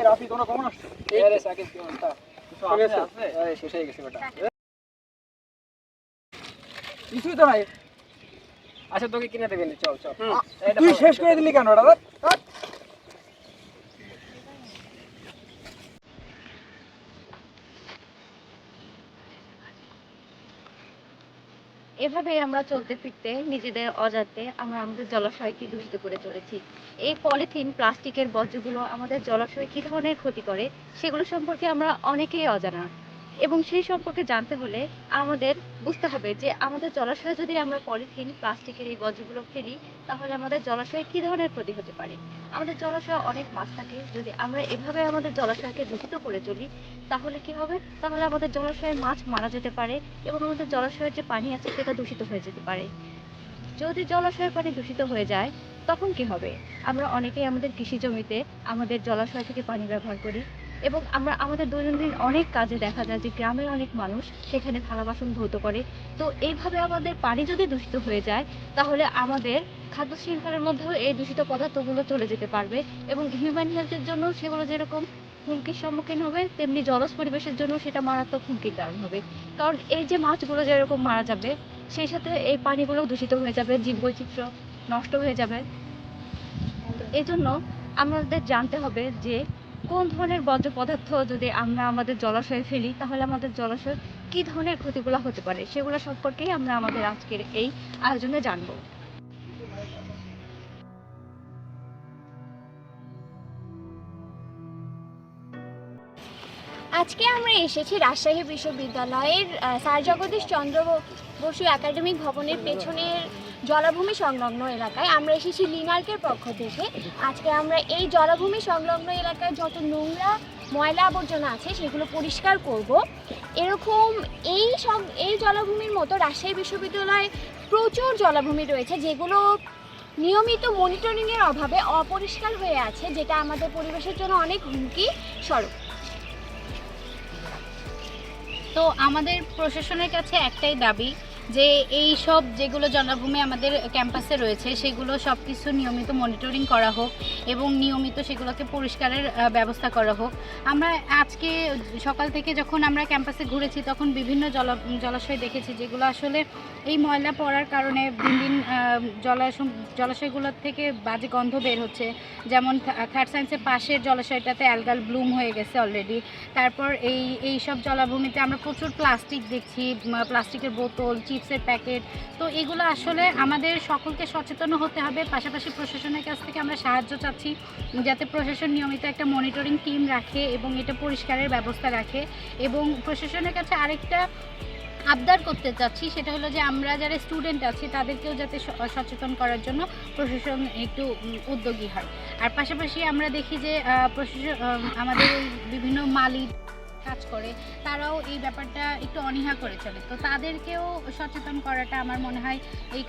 রাফি তোমরা কখন আসছো? এই রে সাকিব কি অবস্থা? আছে এই শেষ হয়ে গেছে বেটা। কিছুই তো নাই। আচ্ছা তোকে কিনে দেবেন চল চল। তুই শেষ করে দিলি কেন এটা? এভাবেই আমরা চলতে ফিরতে নিজেদের অজান্তে আমরা আমাদের জলাশয়কে দূষিত করে চলেছি। এই পলিথিন প্লাস্টিকের বর্জ্যগুলো আমাদের জলাশয়ে কী ধরনের ক্ষতি করে সেগুলো সম্পর্কে আমরা অনেকেই অজানা, এবং সেই সম্পর্কে জানতে হলে আমাদের বুঝতে হবে যে আমাদের জলাশয়ে যদি আমরা পলিথিন প্লাস্টিকের এই বর্জ্যগুলো ফেলি তাহলে আমাদের জলাশয়ে কী ধরনের ক্ষতি হতে পারে। আমাদের জলাশয়ে অনেক মাছ থাকে, যদি আমরা এভাবে আমাদের জলাশয়কে দূষিত করে চলি তাহলে কি হবে, তাহলে আমাদের জলাশয়ের মাছ মারা যেতে পারে এবং আমাদের জলাশয়ের যে পানি আছে সেটা দূষিত হয়ে যেতে পারে। যদি জলাশয়ের পানি দূষিত হয়ে যায় তখন কি হবে, আমরা অনেকেই আমাদের কৃষি জমিতে আমাদের জলাশয় থেকে পানি ব্যবহার করি এবং আমরা আমাদের দৈনন্দিন অনেক কাজে দেখা যায় যে গ্রামের অনেক মানুষ সেখানে থালা বাসন ধৌত করে। তো এইভাবে আমাদের পানি যদি দূষিত হয়ে যায় তাহলে আমাদের খাদ্য শৃঙ্খলের মধ্যেও এই দূষিত পদার্থগুলো চলে যেতে পারবে এবং হিউম্যান হেলথের জন্য সেগুলো যেরকম হুমকির সম্মুখীন হবে তেমনি জলজ পরিবেশের জন্য সেটা মারাত্মক হুমকির কারণ হবে। কারণ এই যে মাছগুলো যেরকম মারা যাবে সেই সাথে এই পানিগুলো দূষিত হয়ে যাবে, জীববৈচিত্র্য নষ্ট হয়ে যাবে। তো এই জন্য আমাদের জানতে হবে যে কোন ধরনের বর্জ্য পদার্থ যদি আমরা আমাদের জলাশয়ে ফেলি তাহলে আমাদের জলাশয়ের কী ধরনের ক্ষতিগুলো হতে পারে সেগুলো সম্পর্কেই আমরা আমাদের আজকের এই আয়োজনে জানবো। আজকে আমরা এসেছি রাজশাহী বিশ্ববিদ্যালয়ের স্যার জগদীশ চন্দ্র বসু একাডেমিক ভবনের পেছনের জলাভূমি সংলগ্ন এলাকায়। আমরা এসেছি লিনার্কের পক্ষ থেকে। আজকে আমরা এই জলাভূমি সংলগ্ন এলাকায় যত নোংরা ময়লা আবর্জনা আছে সেগুলো পরিষ্কার করব। এরকম এই জলাভূমির মতো রাজশাহী বিশ্ববিদ্যালয়ে প্রচুর জলাভূমি রয়েছে যেগুলো নিয়মিত মনিটরিংয়ের অভাবে অপরিষ্কার হয়ে আছে, যেটা আমাদের পরিবেশের জন্য অনেক হুমকি স্বরূপ। তো আমাদের প্রশাসনের কাছে একটাই দাবি যে এই সব যেগুলো জলাভূমি আমাদের ক্যাম্পাসে রয়েছে সেগুলো সব কিছু নিয়মিত মনিটরিং করা হোক এবং নিয়মিত সেগুলোকে পরিষ্কারের ব্যবস্থা করা হোক। আমরা আজকে সকাল থেকে যখন আমরা ক্যাম্পাসে ঘুরেছি তখন বিভিন্ন জলাশয় দেখেছি যেগুলো আসলে এই ময়লা পড়ার কারণে দিন দিন জলাশয়গুলোর থেকে বাজে গন্ধ বের হচ্ছে। যেমন থার্ড সায়েন্সের পাশের জলাশয়টাতে অ্যালগাল ব্লুম হয়ে গেছে অলরেডি। তারপর এই সব জলাভূমিতে আমরা প্রচুর প্লাস্টিক দেখছি, প্লাস্টিকের বোতল, চিপসের প্যাকেট। তো এগুলো আসলে আমাদের সকলকে সচেতন হতে হবে। পাশাপাশি প্রশাসনের কাছ থেকে আমরা সাহায্য চাচ্ছি যাতে প্রশাসন নিয়মিত একটা মনিটরিং টিম রাখে এবং এটা পরিষ্কারের ব্যবস্থা রাখে। এবং প্রশাসনের কাছে আরেকটা আবদার করতে চাচ্ছি, সেটা হলো যে আমরা যারা স্টুডেন্ট আছি তাদেরকেও যাতে সচেতন করার জন্য প্রশাসন একটু উদ্যোগী হয়। আর পাশাপাশি আমরা দেখি যে প্রশাসন আমাদের বিভিন্ন মালিক কাজ করে তারাও এই ব্যাপারটা একটু অনীহা করে চলে। তো তাদেরকেও সচেতন করাটা আমার মনে হয় এই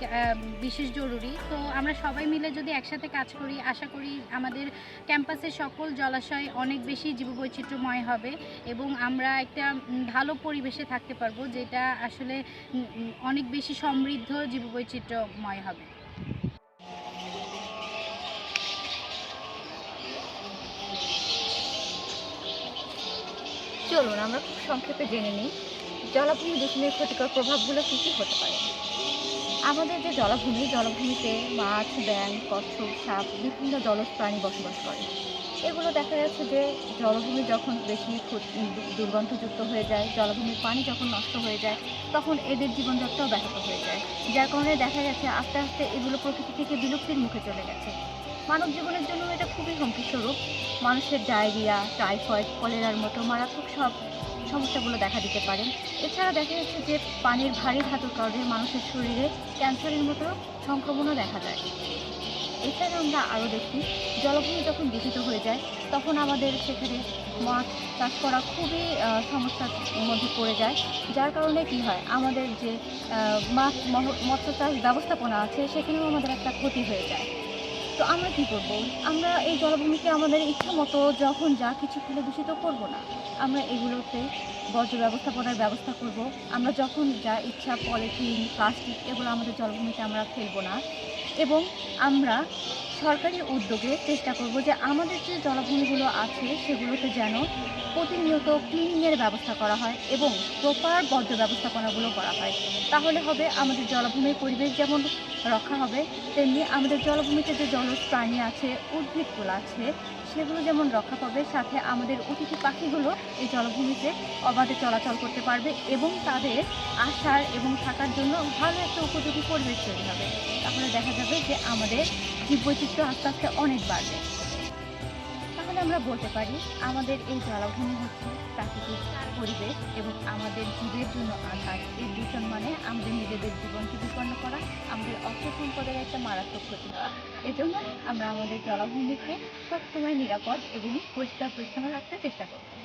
বিশেষ জরুরি। তো আমরা সবাই মিলে যদি একসাথে কাজ করি আশা করি আমাদের ক্যাম্পাসের সকল জলাশয় অনেক বেশি জীববৈচিত্র্যময় হবে এবং আমরা একটা ভালো পরিবেশে থাকতে পারবো যেটা আসলে অনেক বেশি সমৃদ্ধ জীববৈচিত্র্যময় হবে। চলুন আমরা খুব সংক্ষেপে জেনে নিই জলাভূমি দূষণের ক্ষতিকর প্রভাবগুলো কী কী হতে পারে। আমাদের যে জলাভূমিতে মাছ, ব্যাঙ, কচ্ছপ, সাপ, বিভিন্ন জলজ প্রাণী বসবাস করে। এগুলো দেখা যাচ্ছে যে জলাভূমি যখন বেশি দুর্গন্ধযুক্ত হয়ে যায়, জলাভূমির পানি যখন নষ্ট হয়ে যায় তখন এদের জীবনযাত্রাও ব্যাহত হয়ে যায়, যার কারণে দেখা গেছে আস্তে আস্তে এগুলো প্রকৃতি থেকে বিলুপ্তির মুখে চলে গেছে। মানব জীবনের জন্য এটা খুবই হুমকিস্বরূপ। মানুষের ডায়রিয়া, টাইফয়েড, কলেরার মতো মারাত্মক সব সমস্যাগুলো দেখা দিতে পারে। এছাড়া দেখা যাচ্ছে যে পানির ভারী ধাতুর কারণে মানুষের শরীরে ক্যান্সারের মতো সংক্রমণও দেখা যায়। এছাড়া আমরা আরও দেখি জলাভূমি যখন দূষিত হয়ে যায় তখন আমাদের সেখানে মাছ চাষ করা খুবই সমস্যার মধ্যে পড়ে যায়, যার কারণে কি হয় আমাদের যে মৎস্য চাষ ব্যবস্থাপনা আছে সেখানেও আমাদের একটা ক্ষতি হয়ে যায়। তো আমরা কি করব? আমরা এই জলাভূমিকে আমাদের ইচ্ছা মতো যখন যা কিছু ফেলে দূষিত করব না, আমরা এগুলোতে বর্জ্য ব্যবস্থাপনার ব্যবস্থা করব। আমরা যখন যা ইচ্ছা পলিথিন, প্লাস্টিক এগুলো আমাদের জলাভূমিতে আমরা ফেলবো না। এবং আমরা সরকারি উদ্যোগে চেষ্টা করব যে আমাদের যে জলাভূমিগুলো আছে সেগুলোতে যেন প্রতিনিয়ত ক্লিনিংয়ের ব্যবস্থা করা হয় এবং প্রপার বর্জ্য ব্যবস্থাপনাগুলো করা হয়। তাহলে হবে আমাদের জলাভূমির পরিবেশ যেমন রক্ষা হবে, তেমনি আমাদের জলাভূমিতে যে জলজ প্রাণী আছে, উদ্ভিদগুলো আছে, সেগুলো যেমন রক্ষা পাবে, সাথে আমাদের অতিথি পাখিগুলো এই জলাভূমিতে অবাধে চলাচল করতে পারবে এবং তাদের আসার এবং থাকার জন্য ভালো একটা উপযোগী পরিবেশ তৈরি হবে। তাহলে দেখা যাবে যে আমাদের জীববৈচিত্র্য আস্তে আস্তে অনেক বাড়বে। তাহলে আমরা বলতে পারি আমাদের এই জলাভূমি হচ্ছে প্রাকৃতিক পরিবেশ এবং আমাদের জীবের জন্য আঘাত। এই দূষণ মানে আমাদের নিজেদের জীবনকে বিপন্ন করা, আমাদের অর্থ সম্পদের একটা মারাত্মক ক্ষতি করা। এজন্য আমরা আমাদের জলাভূমিকে সবসময় নিরাপদ এবং পরিষ্কার পরিচ্ছন্ন রাখতে চেষ্টা করব।